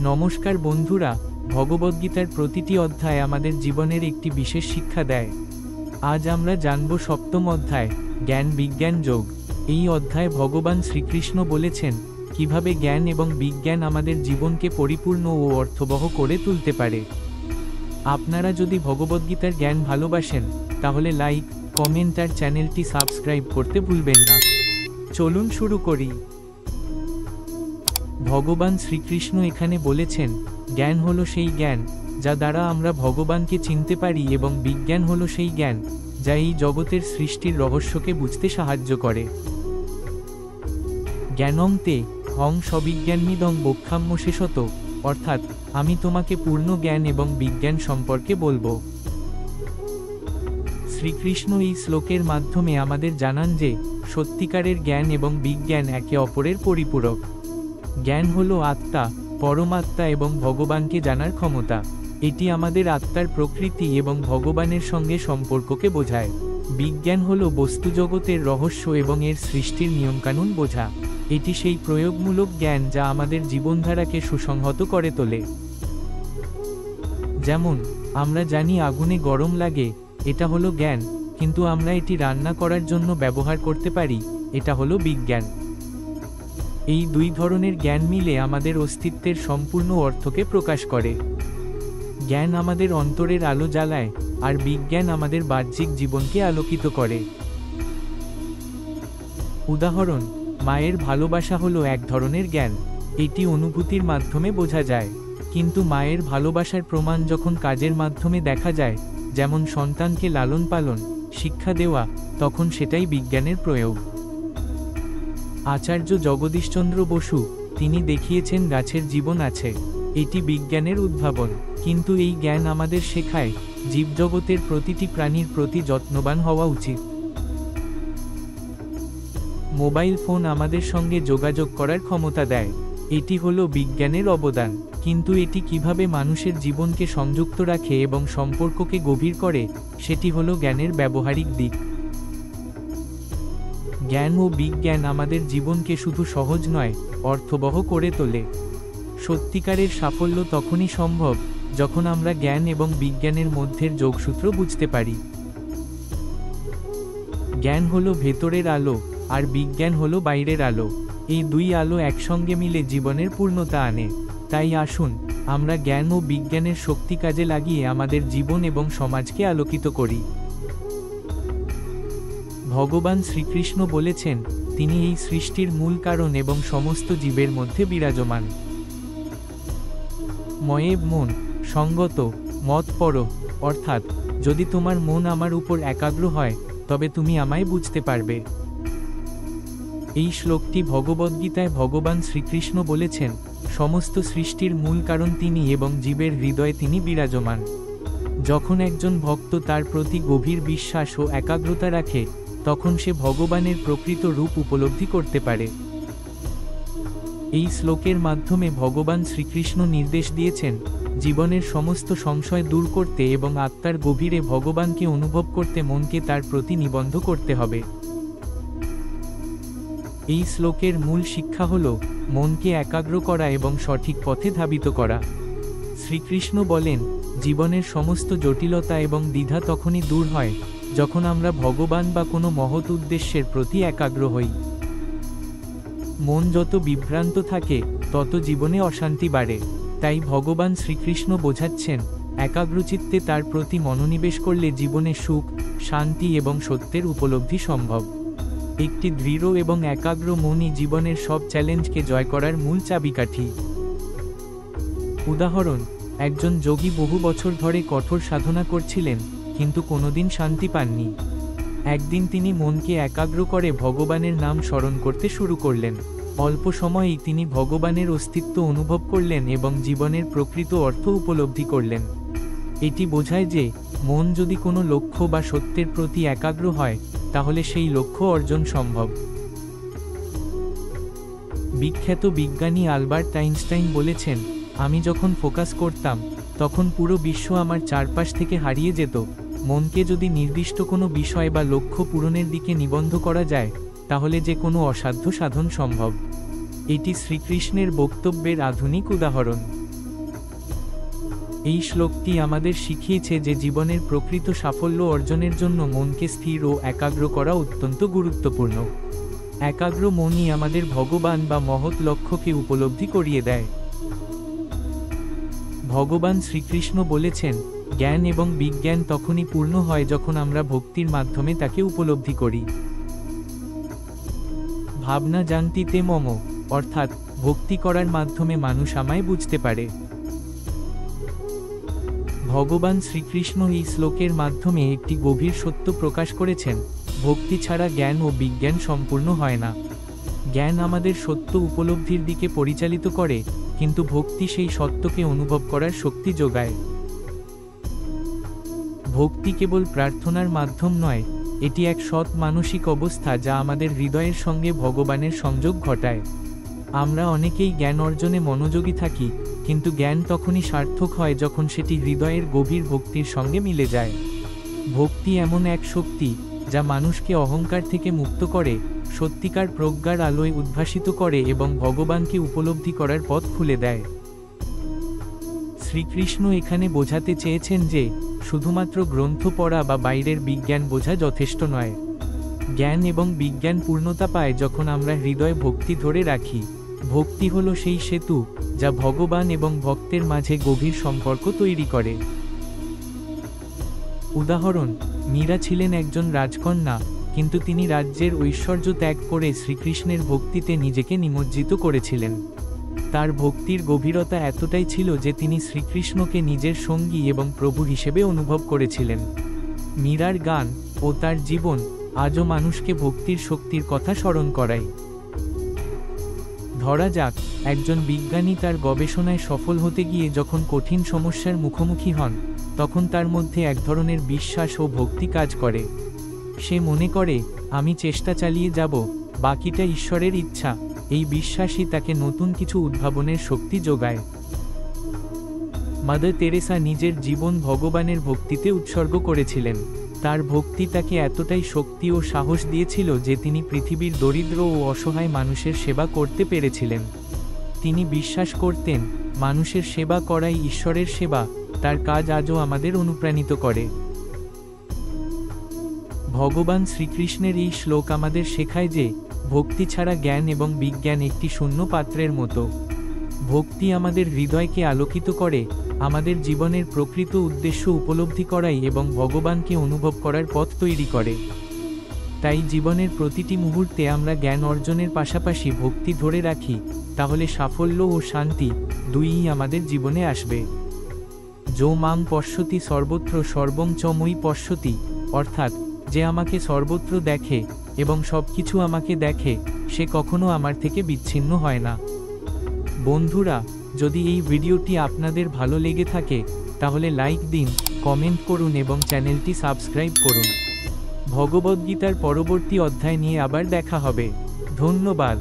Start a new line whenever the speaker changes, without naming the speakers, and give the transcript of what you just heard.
নমস্কার বন্ধুরা, ভগবদ্গীতার প্রতিটি অধ্যায় আমাদের জীবনের একটি বিশেষ শিক্ষা দেয়। আজ আমরা জানব সপ্তম অধ্যায়, জ্ঞান বিজ্ঞান যোগ। এই অধ্যায়ে ভগবান শ্রীকৃষ্ণ বলেছেন কিভাবে জ্ঞান এবং বিজ্ঞান আমাদের জীবনকে পরিপূর্ণ ও অর্থবহ করে তুলতে পারে। আপনারা যদি ভগবদ্গীতার জ্ঞান ভালোবাসেন তাহলে লাইক, কমেন্ট আর চ্যানেলটি সাবস্ক্রাইব করতে ভুলবেন না। চলুন শুরু করি। ভগবান শ্রীকৃষ্ণ এখানে বলেছেন, জ্ঞান হলো সেই জ্ঞান যা দ্বারা আমরা ভগবানকে চিনতে পারি, এবং বিজ্ঞান হলো সেই জ্ঞান যা এই জগতের সৃষ্টির রহস্যকে বুঝতে সাহায্য করে। জ্ঞানং তে হং সবিজ্ঞানমিদং বোক্ষাম্যশেষত, অর্থাৎ আমি তোমাকে পূর্ণ জ্ঞান এবং বিজ্ঞান সম্পর্কে বলবো। শ্রীকৃষ্ণ এই শ্লোকের মাধ্যমে আমাদের জানান যে সত্যিকারের জ্ঞান এবং বিজ্ঞান একে অপরের পরিপূরক। জ্ঞান হলো আত্মা, পরমাত্মা এবং ভগবানকে জানার ক্ষমতা। এটি আমাদের আত্মার প্রকৃতি এবং ভগবানের সঙ্গে সম্পর্ককে বোঝায়। বিজ্ঞান হলো বস্তুজগতের রহস্য এবং এর সৃষ্টির নিয়মকানুন বোঝা। এটি সেই প্রয়োগমূলক জ্ঞান যা আমাদের জীবনধারাকে সুসংহত করে তোলে। যেমন আমরা জানি আগুনে গরম লাগে, এটা হলো জ্ঞান, কিন্তু আমরা এটি রান্না করার জন্য ব্যবহার করতে পারি, এটা হলো বিজ্ঞান। এই দুই ধরনের জ্ঞান মিলে আমাদের অস্তিত্বের সম্পূর্ণ অর্থকে প্রকাশ করে। জ্ঞান আমাদের অন্তরের আলো জ্বালায়, আর বিজ্ঞান আমাদের বাহ্যিক জীবনকে আলোকিত করে। উদাহরণ, মায়ের ভালোবাসা হলো এক ধরনের জ্ঞান। এটি অনুভূতির মাধ্যমে বোঝা যায়, কিন্তু মায়ের ভালোবাসার প্রমাণ যখন কাজের মাধ্যমে দেখা যায়, যেমন সন্তানকে লালন পালন, শিক্ষা দেওয়া, তখন সেটাই বিজ্ঞানের প্রয়োগ। আচার্য জগদীশচন্দ্র বসু তিনি দেখিয়েছেন গাছের জীবন আছে, এটি বিজ্ঞানের উদ্ভাবন। কিন্তু এই জ্ঞান আমাদের শেখায় জীবজগতের প্রতিটি প্রাণীর প্রতি যত্নবান হওয়া উচিত। মোবাইল ফোন আমাদের সঙ্গে যোগাযোগ করার ক্ষমতা দেয়, এটি হলো বিজ্ঞানের অবদান। কিন্তু এটি কিভাবে মানুষের জীবনকে সংযুক্ত রাখে এবং সম্পর্ককে গভীর করে, সেটি হলো জ্ঞানের ব্যবহারিক দিক। জ্ঞান ও বিজ্ঞান আমাদের জীবনকে শুধু সহজ নয়, অর্থবহ করে তোলে। সত্যিকারের সাফল্য তখনই সম্ভব যখন আমরা জ্ঞান এবং বিজ্ঞানের মধ্যের যোগসূত্র বুঝতে পারি। জ্ঞান হলো ভেতরের আলো, আর বিজ্ঞান হলো বাইরের আলো। এই দুই আলো একসঙ্গে মিলে জীবনের পূর্ণতা আনে। তাই আসুন আমরা জ্ঞান ও বিজ্ঞানের শক্তি কাজে লাগিয়ে আমাদের জীবন এবং সমাজকে আলোকিত করি। ভগবান শ্রীকৃষ্ণ বলেছেন তিনি এই সৃষ্টির মূল কারণ এবং সমস্ত জীবের মধ্যে বিরাজমান। ময়েব মন সঙ্গত মত পর, অর্থাৎ যদি তোমার মন আমার উপর একাগ্র হয় তবে তুমি আমায় বুঝতে পারবে। এই শ্লোকটি ভগবদ্গীতায় ভগবান শ্রীকৃষ্ণ বলেছেন সমস্ত সৃষ্টির মূল কারণ তিনি এবং জীবের হৃদয়ে তিনি বিরাজমান। যখন একজন ভক্ত তার প্রতি গভীর বিশ্বাস ও একাগ্রতা রাখে, তখন সে ভগবানের প্রকৃত রূপ উপলব্ধি করতে পারে। এই শ্লোকের মাধ্যমে ভগবান শ্রীকৃষ্ণ নির্দেশ দিয়েছেন জীবনের সমস্ত সংশয় দূর করতে এবং আত্মার গভীরে ভগবানকে অনুভব করতে মনকে তার প্রতি নিবদ্ধ করতে হবে। এই শ্লোকের মূল শিক্ষা হল মনকে একাগ্র করা এবং সঠিক পথে ধাবিত করা। শ্রীকৃষ্ণ বলেন জীবনের সমস্ত জটিলতা এবং দ্বিধা তখনই দূর হয় যখন আমরা ভগবান বা কোনো মহৎ উদ্দেশ্যের প্রতি একাগ্র হই। মন যত বিভ্রান্ত থাকে তত জীবনে অশান্তি বাড়ে। তাই ভগবান শ্রীকৃষ্ণ বোঝাচ্ছেন একাগ্রচিত্তে তার প্রতি মনোনিবেশ করলে জীবনে সুখ, শান্তি এবং সত্যের উপলব্ধি সম্ভব। একটি দৃঢ় এবং একাগ্র মনই জীবনের সব চ্যালেঞ্জকে জয় করার মূল চাবিকাঠি। উদাহরণ, একজন যোগী বহু বছর ধরে কঠোর সাধনা করছিলেন, কিন্তু কোনোদিন শান্তি পাননি। একদিন তিনি মনকে একাগ্র করে ভগবানের নাম স্মরণ করতে শুরু করলেন। অল্প সময়েই তিনি ভগবানের অস্তিত্ব অনুভব করলেন এবং জীবনের প্রকৃত অর্থ উপলব্ধি করলেন। এটি বোঝায় যে মন যদি কোনো লক্ষ্য বা সত্যের প্রতি একাগ্র হয় তাহলে সেই লক্ষ্য অর্জন সম্ভব। বিখ্যাত বিজ্ঞানী আলবার্ট আইনস্টাইন বলেছেন আমি যখন ফোকাস করতাম তখন পুরো বিশ্ব আমার চারপাশ থেকে হারিয়ে যেত। মনকে যদি নির্দিষ্ট কোনো বিষয় বা লক্ষ্য পূরণের দিকে নিবদ্ধ করা যায় তাহলে যে কোনো অসাধ্য সাধন সম্ভব। এটি শ্রীকৃষ্ণের বক্তব্যের আধুনিক উদাহরণ। এই শ্লোকটি আমাদের শিখিয়েছে যে জীবনের প্রকৃত সাফল্য অর্জনের জন্য মনকে স্থির ও একাগ্র করা অত্যন্ত গুরুত্বপূর্ণ। একাগ্র মনই আমাদের ভগবান বা মহৎ লক্ষ্যকে উপলব্ধি করিয়ে দেয়। ভগবান শ্রীকৃষ্ণ বলেছেন, জ্ঞান এবং বিজ্ঞান তখনই পূর্ণ হয় যখন আমরা ভক্তির মাধ্যমে তাকে উপলব্ধি করি। ভাবনা জানতিতে মম, অর্থাৎ ভক্তি করার মাধ্যমে মানুষ আমায় বুঝতে পারে। ভগবান শ্রীকৃষ্ণ এই শ্লোকের মাধ্যমে একটি গভীর সত্য প্রকাশ করেছেন, ভক্তি ছাড়া জ্ঞান ও বিজ্ঞান সম্পূর্ণ হয় না। জ্ঞান আমাদের সত্য উপলব্ধির দিকে পরিচালিত করে, কিন্তু ভক্তি সেই সত্যকে অনুভব করার শক্তি যোগায়। ভক্তি কেবল প্রার্থনার মাধ্যম নয়, এটি এক সৎ মানসিক অবস্থা যা আমাদের হৃদয়ের সঙ্গে ভগবানের সংযোগ ঘটায়। আমরা অনেকেই জ্ঞান অর্জনে মনোযোগী থাকি, কিন্তু জ্ঞান তখনই সার্থক হয় যখন সেটি হৃদয়ের গভীর ভক্তির সঙ্গে মিলে যায়। ভক্তি এমন এক শক্তি যা মানুষকে অহংকার থেকে মুক্ত করে, সত্যিকার প্রজ্ঞার আলোয় উদ্ভাসিত করে এবং ভগবানকে উপলব্ধি করার পথ খুলে দেয়। শ্রীকৃষ্ণ এখানে বোঝাতে চেয়েছেন যে শুধুমাত্র গ্রন্থ পড়া বা বাইরের বিজ্ঞান বোঝা যথেষ্ট নয়। জ্ঞান এবং বিজ্ঞান পূর্ণতা পায় যখন আমরা হৃদয়ে ভক্তি ধরে রাখি। ভক্তি হলো সেই সেতু যা ভগবান এবং ভক্তের মাঝে গভীর সম্পর্ক তৈরি করে। উদাহরণ, মীরা ছিলেন একজন রাজকন্যা, কিন্তু তিনি রাজ্যের ঐশ্বর্য ত্যাগ করে শ্রীকৃষ্ণের ভক্তিতে নিজেকে নিমজ্জিত করেছিলেন। তার ভক্তির গভীরতা এতটাই ছিল যে তিনি শ্রীকৃষ্ণকে নিজের সঙ্গী এবং প্রভু হিসেবে অনুভব করেছিলেন। মীরার গান ও তার জীবন আজও মানুষকে ভক্তির শক্তির কথা স্মরণ করায়। ধরা যাক, একজন বিজ্ঞানী তার গবেষণায় সফল হতে গিয়ে যখন কঠিন সমস্যার মুখোমুখি হন, তখন তার মধ্যে এক ধরনের বিশ্বাস ও ভক্তি কাজ করে। সে মনে করে, আমি চেষ্টা চালিয়ে যাব, বাকিটা ঈশ্বরের ইচ্ছা। এই বিশ্বাসই তাকে নতুন কিছু উদ্ভাবনের শক্তি যোগায়। মাদার তেরেসা নিজের জীবন ভগবানের ভক্তিতে উৎসর্গ করেছিলেন। তার ভক্তি তাকে এতটাই শক্তি ও সাহস দিয়েছিল যে তিনি পৃথিবীর দরিদ্র ও অসহায় মানুষের সেবা করতে পেরেছিলেন। তিনি বিশ্বাস করতেন, মানুষের সেবা করাই ঈশ্বরের সেবা। তার কাজ আজও আমাদের অনুপ্রাণিত করে। ভগবান শ্রীকৃষ্ণের এই শ্লোক আমাদের শেখায় যে ভক্তি ছাড়া জ্ঞান এবং বিজ্ঞান একটি শূন্য পাত্রের মতো। ভক্তি আমাদের হৃদয়কে আলোকিত করে, আমাদের জীবনের প্রকৃত উদ্দেশ্য উপলব্ধি করায় এবং ভগবানকে অনুভব করার পথ তৈরি করে। তাই জীবনের প্রতিটি মুহূর্তে আমরা জ্ঞান অর্জনের পাশাপাশি ভক্তি ধরে রাখি, তাহলে সাফল্য ও শান্তি দুইই আমাদের জীবনে আসবে। যো মাং পশ্যতি সর্বত্র সর্বং চ মই পশ্যতি, অর্থাৎ যে আমাকে সর্বত্র দেখে এবং সবকিছু আমাকে দেখে, সে কখনো আমার থেকে বিচ্ছিন্ন হয় না। বন্ধুরা, যদি এই ভিডিওটি আপনাদের ভালো লেগে থাকে তাহলে লাইক দিন, কমেন্ট করুন এবং চ্যানেলটি সাবস্ক্রাইব করুন। ভগবদ্গীতার পরবর্তী অধ্যায় নিয়ে আবার দেখা হবে। ধন্যবাদ।